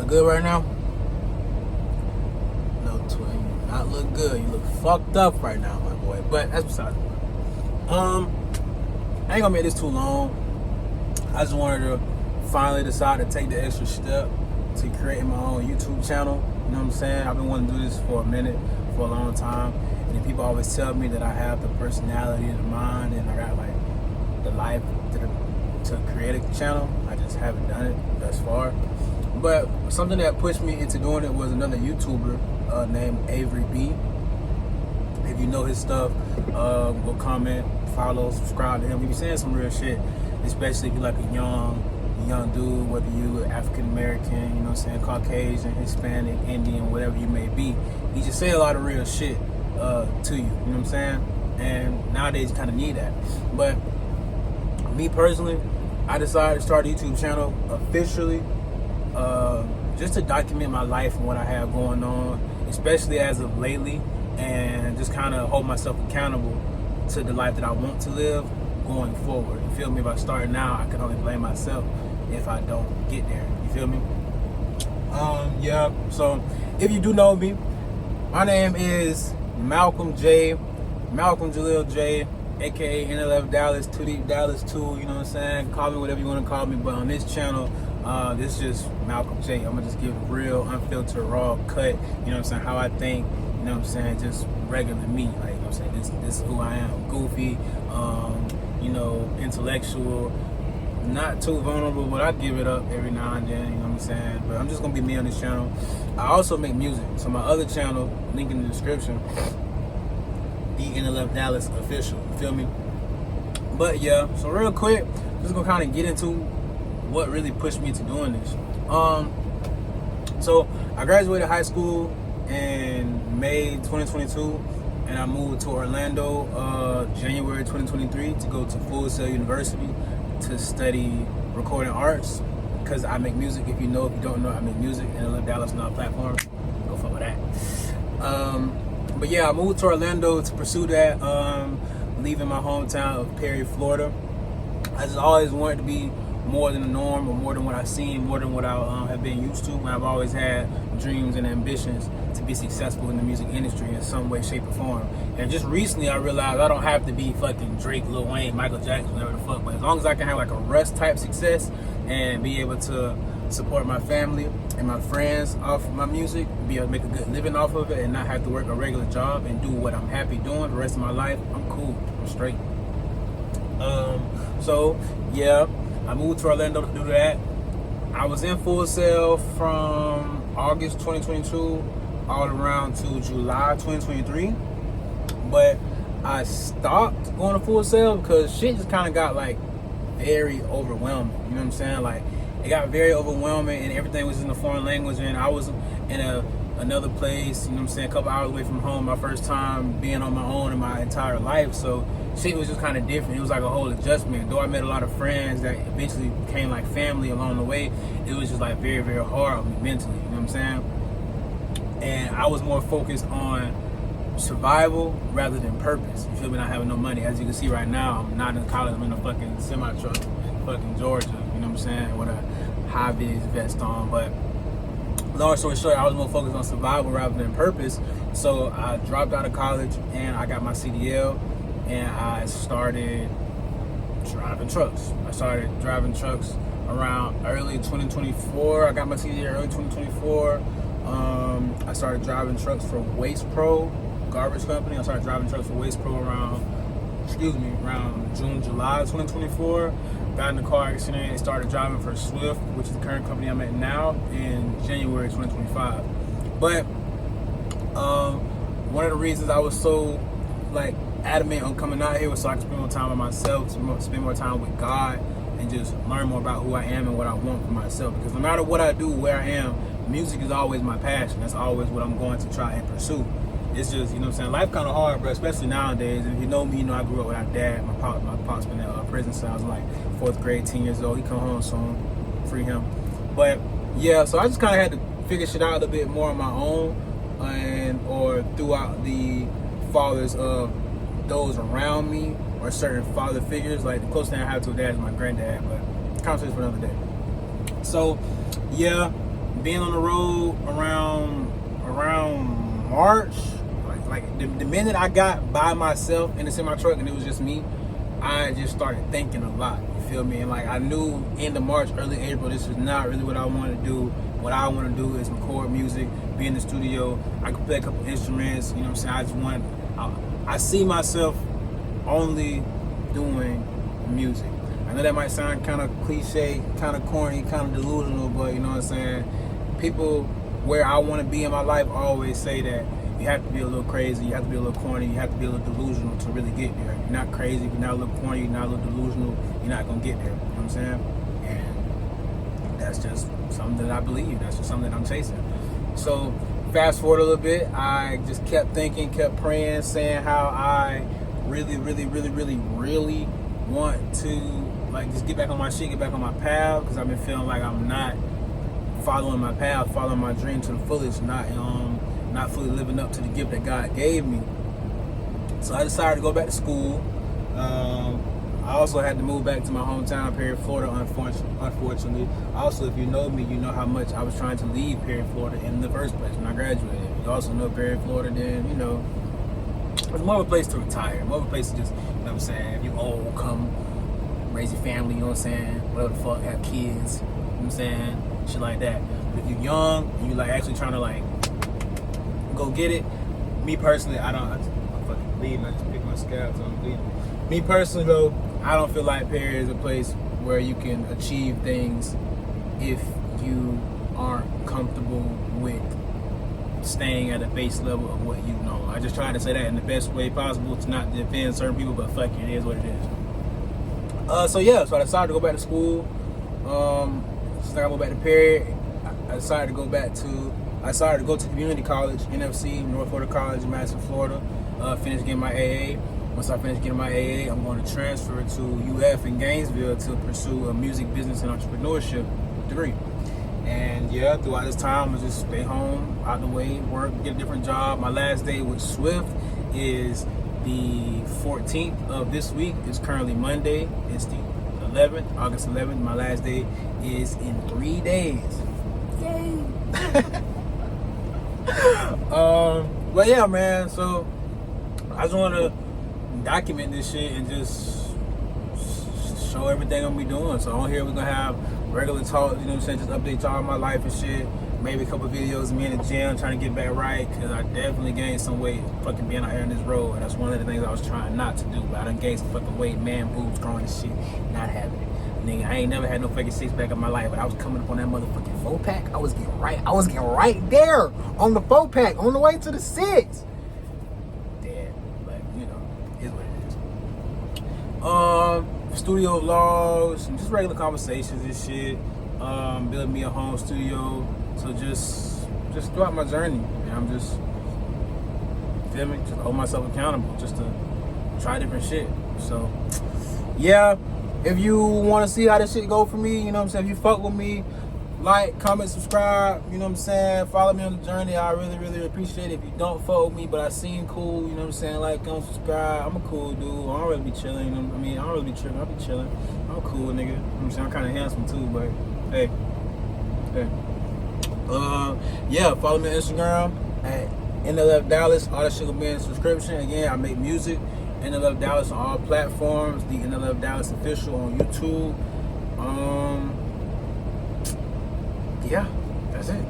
look good right now? No, twin, you not look good. You look fucked up right now, my boy. But that's beside the point. I ain't gonna make this too long. I just wanted to finally decide to take the extra step to creating my own YouTube channel. You know what I'm saying? I've been wanting to do this for a minute, for a long time. And then people always tell me that I have the personality and the mind and I got like the life to create a channel. I just haven't done it thus far. But something that pushed me into doing it was another YouTuber named Avery B. If you know his stuff, go comment, follow, subscribe to him. He be saying some real shit, especially if you like a young dude, whether you African American, you know what I'm saying, Caucasian, Hispanic, Indian, whatever you may be. He just say a lot of real shit to you, you know what I'm saying? And nowadays you kind of need that. But me personally, I decided to start a YouTube channel officially just to document my life and what I have going on, especially as of lately, and just kind of hold myself accountable to the life that I want to live going forward. You feel me? If I start now, I can only blame myself if I don't get there. You feel me? Yeah, so if you do know me, my name is Malcolm Jalil J, aka NLF Dallas, Too Deep Dallas 2, you know what I'm saying? Call me whatever you want to call me, but on this channel, this is just Malcolm J. I'm gonna just give a real, unfiltered, raw cut, you know what I'm saying, how I think, you know what I'm saying, just regular me, like, you know what I'm saying, this is who I am, goofy, you know, intellectual, not too vulnerable, but I give it up every now and then, you know what I'm saying, but I'm just gonna be me on this channel. I also make music, so my other channel, link in the description, the NLF Dallas official, you feel me? But yeah, so real quick, just gonna kind of get into what really pushed me into doing this. So I graduated high school in May 2022, and I moved to Orlando January 2023 to go to Full Sail University to study recording arts, because I make music. If you don't know, I make music, and I love Dallas on our platform. Go fuck with that. But yeah, I moved to Orlando to pursue that, leaving my hometown of Perry, Florida. I just always wanted to be more than the norm, or more than what I've seen, more than what I have been used to. And I've always had dreams and ambitions to be successful in the music industry in some way, shape, or form. And just recently I realized I don't have to be fucking Drake, Lil Wayne, Michael Jackson, whatever the fuck, but as long as I can have like a Russ type success and be able to support my family and my friends off of my music, be able to make a good living off of it and not have to work a regular job and do what I'm happy doing the rest of my life, I'm cool, I'm straight. So yeah, I moved to Orlando to do that. I was in Full Sail from August 2022 all around to July 2023, but I stopped going to Full Sail because shit just kind of got like very overwhelming, you know what I'm saying? Like, it got very overwhelming and everything was in a foreign language, and I was in another place, you know what I'm saying, a couple hours away from home, my first time being on my own in my entire life, so shit was just kind of different. It was like a whole adjustment. Though I met a lot of friends that eventually became like family along the way, it was just like very, very hard on me mentally, you know what I'm saying? And I was more focused on survival rather than purpose. You feel me? Not having no money. As you can see right now, I'm not in college, I'm in a fucking semi-truck in fucking Georgia, you know what I'm saying, with a high-vis vest on. But long story short, I was more focused on survival rather than purpose. So I dropped out of college and I got my CDL, and I started driving trucks. I started driving trucks around early 2024. I got my CDL early 2024. I started driving trucks for Waste Pro, garbage company. I started driving trucks for Waste Pro around June, July 2024. Got in a car accident and started driving for Swift, which is the current company I'm at now, in January 2025. But one of the reasons I was so like adamant on coming out here was so I could spend more time with myself, spend more time with God, and just learn more about who I am and what I want for myself. Because no matter what I do, where I am, music is always my passion. That's always what I'm going to try and pursue. It's just, you know what I'm saying, life kind of hard, bro, especially nowadays. And if you know me, you know I grew up with my dad. My pop's been in prison since I was like 4th grade, 10 years old. He come home soon, free him. But yeah, so I just kind of had to figure shit out a little bit more on my own, or throughout the fathers of those around me, or certain father figures. Like, the closest thing I have to a dad is my granddad, but conversation for another day. So yeah, being on the road around March, like the minute I got by myself in the semi truck and it was just me, I just started thinking a lot. You feel me? And like I knew end of March, early April, this is not really what I want to do. What I want to do is record music, be in the studio. I can play a couple instruments. You know what I'm saying? I see myself only doing music. I know that might sound kind of cliche, kind of corny, kind of delusional, but you know what I'm saying? People where I want to be in my life always say that you have to be a little crazy, you have to be a little corny, you have to be a little delusional to really get there. If you're not crazy, if you're not a little corny, you're not a little delusional, you're not going to get there. You know what I'm saying? And that's just something that I believe. That's just something that I'm chasing. So fast forward a little bit, I just kept thinking, kept praying, saying how I really want to like just get back on my shit, get back on my path, because I've been feeling like I'm not following my path, following my dream to the fullest, not fully living up to the gift that God gave me. So I decided to go back to school. I also had to move back to my hometown, Perry, Florida, unfortunately. Also, if you know me, you know how much I was trying to leave Perry, Florida in the first place when I graduated. You also know Perry, Florida, then, you know, it's more of a place to retire, more of a place to just, you know what I'm saying, if you old, come raise your family, you know what I'm saying, whatever the fuck, have kids, you know what I'm saying, shit like that. But if you're young and you like actually trying to like go get it, me personally, I'm fucking bleeding, I just picked my scab, so I'm bleeding. Me personally though, I don't feel like Perry is a place where you can achieve things if you aren't comfortable with staying at a base level of what you know. I just try to say that in the best way possible to not offend certain people, but fuck it, it is what it is. So I decided to go back to school. So I go back to Perry. I decided to go to community college, NFC, North Florida College in Madison, Florida. Finish getting my AA. Once I finish getting my AA, I'm going to transfer to UF in Gainesville to pursue a music business and entrepreneurship degree. And yeah, throughout this time, I just stay home, out the way, work, get a different job. My last day with Swift is the 14th of this week. It's currently Monday. It's the 11th, August 11th. My last day is in 3 days. Yay! But yeah, man. So I just want to document this shit and just show everything I'm gonna be doing. So on here we're gonna have regular talk, you know what I'm saying, just update y'all on my life and shit. Maybe a couple videos of me in the gym trying to get back right, because I definitely gained some weight fucking being out here on this road, and that's one of the things I was trying not to do. But I done gained some fucking weight, man, boobs growing and shit, not having it. Nigga, I ain't never had no fucking six pack in my life, but I was coming up on that motherfucking 4-pack. I was getting right there on the 4-pack on the way to the 6. Studio vlogs and just regular conversations and shit. Building me a home studio. So just throughout my journey, and I'm just, feel me, just hold myself accountable, just to try different shit. So yeah, if you want to see how this shit go for me, you know what I'm saying, if you fuck with me, like, comment, subscribe, you know what I'm saying, follow me on the journey. I really appreciate it. If you don't fuck with me but I seem cool, you know what I'm saying, like, comment, subscribe. I'm a cool dude. I don't really be chilling, you know what I mean, I don't really be tripping, I be chilling. I'm a cool nigga, you know what I'm saying, I'm kind of handsome too, but hey. Yeah, follow me on Instagram at NLF Dallas. All that shit will be in the description. Again, I make music. NLF Dallas on all platforms. The NLF Dallas official on YouTube. Yeah, that's it.